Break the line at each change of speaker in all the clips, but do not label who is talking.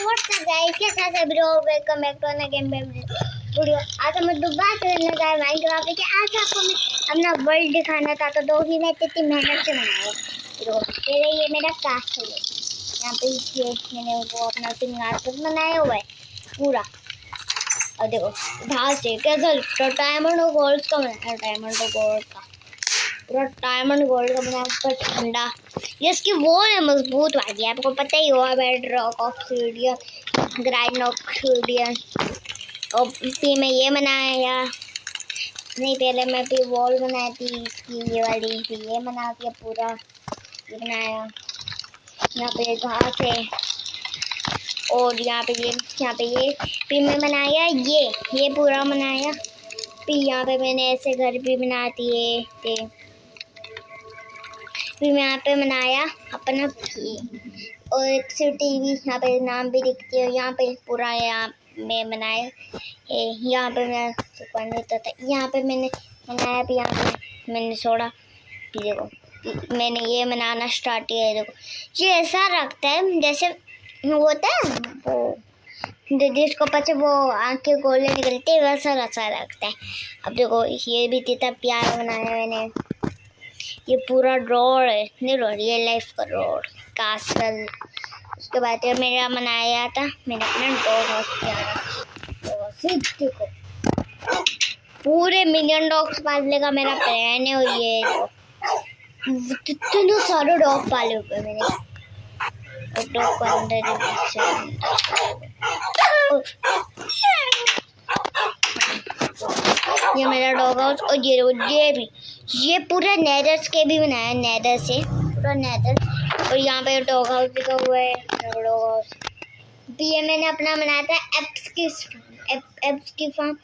WhatsApp guys, कैसा है bro? Welcome back to another game video. आज हम लोग बात करने जा रहे हैं माइनक्राफ्ट की। आज आपको मैं अपना वर्ल्ड दिखाना था, तो दो ही मैं इतनी मेहनत से बनाया ब्रो। पहले ये मेरा कास्टल है, यहाँ पे ये मैंने वो अपना सिंहासन बनाया हुआ है पूरा। और देखो घास है कैसा डायमंड और गोल्ड का बनाया, डायमंड और गोल्ड का पूरा डायमंड गोल्ड का बनाया। ऊपर ठंडा, ये इसकी वॉल है मजबूत वाली, आपको पता ही होगा। Bedrock obsidian, grind obsidian. और फिर मैं ये बनाया, नहीं पहले मैं फिर वॉल बनाई थी इसकी ये वाली, फिर ये बना दिया पूरा, ये बनाया। यहाँ पे घास है और यहाँ पे ये फिर मैं बनाया ये पूरा बनाया। फिर यहाँ पे मैंने ऐसे घर भी बना दिए थे। फिर मैं यहाँ पे बनाया अपना और एक सिटी भी, यहाँ पे नाम भी दिखती है। यहाँ पे पूरा यहाँ मैं बनाया, यहाँ पे मैं पढ़ लेता था। यहाँ पे मैंने बनाया, फिर यहाँ पे मैंने छोड़ा। फिर देखो मैंने ये बनाना स्टार्ट किया। देखो ये ऐसा रखता है जैसे वो होता है वो जिसको पचे वो आंखें गोले निकलती है, वैसा रखता है। अब देखो ये भी कितना प्यारा बनाया मैंने। ये पूरा रोड है, नहीं रोड, रियल लाइफ का रोड कासल। उसके बाद मेरा बनाया था, मैंने अपना डॉग हाउस किया। देखो पूरे मिलियन डॉग्स पालने का मेरा प्लान है। और ये कितने सारे डॉग पाले हुए मैंने, और डॉग को अंदर ये मेरा डॉग हाउस। और ये भी ये पूरा नेदर्स के भी बनाया, नेदर से पूरा नेदर। और यहाँ पे डॉग हाउस लिखा हुआ है, डॉग हाउस भी ये मैंने अपना बनाया था एप्स की फार्म।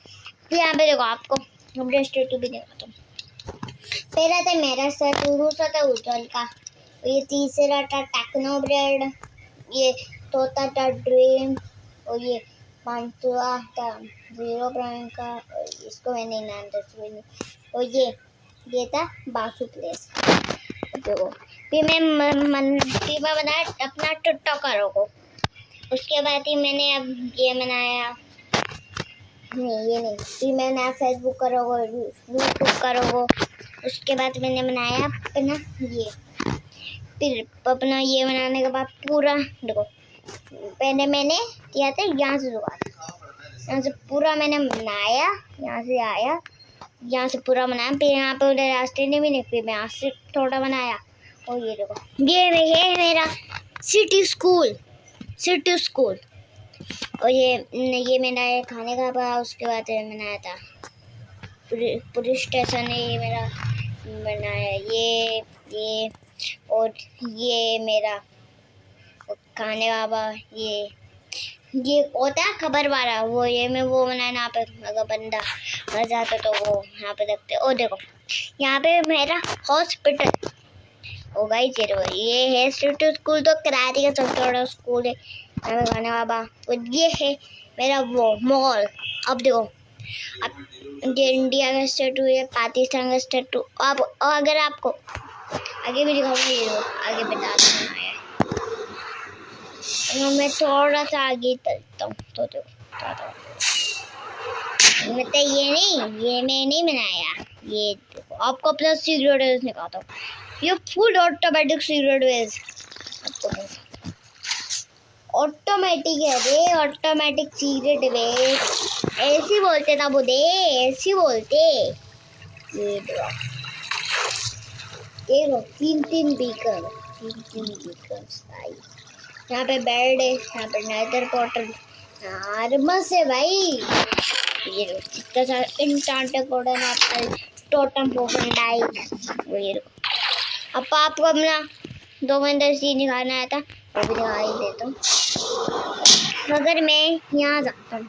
फिर यहाँ पे देखो आपको अपने स्टेटू भी दिखाता हूँ। पहला था मेरा सेट, दूसरा था उज्जवल का, ये तीसरा था टेक्नो ब्रेड, ये चौथा था ड्रीम, और ये पांचवा था जीरो प्राइम का, और इसको मैंने नाम दे। और ये था बासु प्लेस। देखो फिर मैं बनाया अपना टिकटॉक करोगो। उसके बाद ही मैंने अब ये बनाया, नहीं ये नहीं, फिर मैंने बनाया फेसबुक करोगो, यूट्यूब करोगो। उसके बाद मैंने बनाया अपना ये, फिर अपना ये बनाने के बाद पूरा देखो पहले मैंने किया था यहाँ से शुरुआत, यहाँ से पूरा मैंने बनाया, यहाँ से आया, यहाँ से पूरा बनाया। फिर यहाँ पे उधर रास्ते ने भी नहीं, फिर मैं यहाँ से थोड़ा बनाया। और ये देखो ये मेरा सिटी स्कूल। और ये मैंने खाने का पाया। उसके बाद बनाया था पुलिस स्टेशन है, ये मेरा बनाया ये और ये मेरा खाने का पाया। ये होता है खबर वाला, वो ये मैं वो बनाया ना पे, अगर बंदा मर जाता तो वो यहाँ पे देखते। और देखो यहाँ पे मेरा हॉस्पिटल होगा ही, ये है सिटी स्कूल, तो कराटे का सबसे बड़ा स्कूल है। यहाँ पे खाने वाला, और ये है मेरा वो मॉल। अब देखो अब ये इंडिया का स्टेटू है, पाकिस्तान का स्टेटू। अब अगर आपको आगे भी दिखाऊंगा, ये आगे बता दूंगा। मैं थोड़ा सा आगे चलता हूँ तो देखो मतलब ये मैं नहीं बनाया। ये देखो आपको अपना सीक्रेट वेज निकालता हूँ, ये फुल ऑटोमेटिक सीक्रेट वेज ऑटोमेटिक है रे, ऑटोमेटिक सीक्रेट वेज ऐसी बोलते ना बुदे, ऐसी बोलते। ये देखो तीन बीकन यहाँ पे बेड है, यहाँ पे नेदर पोर्टल, यार मस्त है भाई। ये कितना सारा इंटांटे कोडन आपका टोटम पोकन डाइक। ये अब आपको अपना 2 घंटे सीन दिखाना आया था, वो भी दिखा ही देता हूँ। अगर मैं यहाँ जाता हूँ,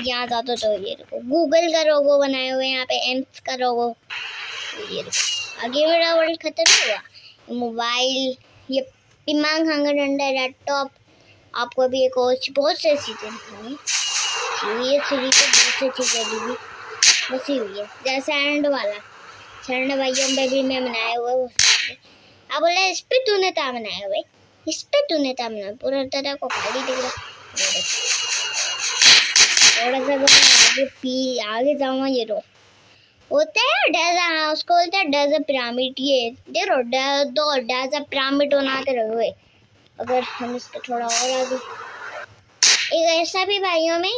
यहाँ जाता तो ये देखो गूगल का लोगो बनाए हुए, यहाँ पे एम्स का लोगो। ये देखो आगे मेरा वर्ल्ड खत्म हुआ। मोबाइल, ये दिमाग खांगा डंडा, लैपटॉप। आपको भी एक और बहुत से चीज़ें दिखानी, ये सीरीज पे बहुत सी चीज़ें भी बसी हुई है, जैसे सैंड भाइयों पे भी मैं बनाया हुआ है। आप बोले इस पे तूने क्या बनाया भाई, इस पे तूने तमना पूरा तरह को खाली दिख रहा। थोड़ा सा आगे जाऊंगा। ये रो होता है डेजर्ट, हाँ उसको बोलते हैं डेजर्ट पिरामिड। ये देखो दो डेजर्ट पिरामिड बनाते रहोगे अगर हम इसको थोड़ा और आगे। एक ऐसा भी भाइयों में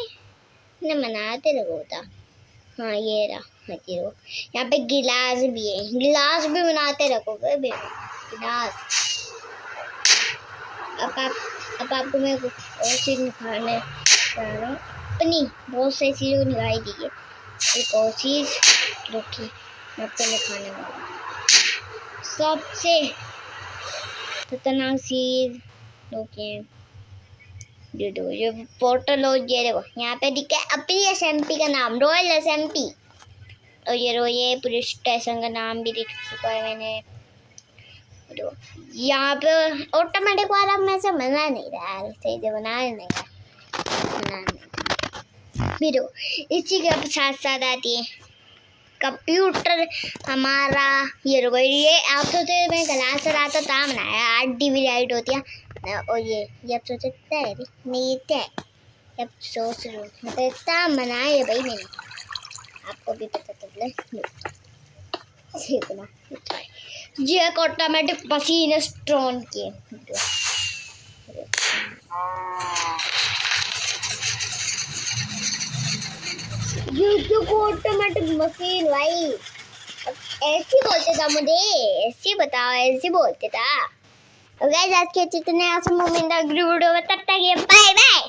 ने बनाते रहो था। हाँ ये रहा। हाँ ये रहो। यहाँ पे गिलास भी है, गिलास भी बनाते रखोगे गिलास। अब आपको मैं और चीज निकालने जा रहा हूँ। अपनी बहुत सारी चीज़ों निकाल दी है। एक और चीज़ देखिए मैं आपको दिखाने वाला सबसे खतरनाक चीज़। देखिए ये पोर्टल हो, ये देखो यहाँ पे दिखा है अपनी एसएमपी का नाम, रॉयल एसएमपी। और ये पुलिस स्टेशन का नाम भी दिख चुका है मैंने। यहाँ पे ऑटोमेटिक वाला मैं से मना नहीं रहा है, सही से बना नहीं वीडियो। इसी के साथ साथ आती है कंप्यूटर हमारा। ये आप सोचते मैं क्लास चलाता था बनाया 8 GB लाइट होती है। और ये अब सोच सकता है नहीं है, अब सोच रहा हूँ मतलब इतना बनाया है भाई मैंने, आपको भी पता चल ये एक ऑटोमेटिक मशीन स्ट्रॉन की ये जो ऑटोमेटिक मशीन भाई ऐसी बोलते था मुझे, ऐसी बताओ ऐसी बोलते था। गाइस आज के जितने आसम मोमेंट अगली वीडियो में तब तक ये बाय बाय।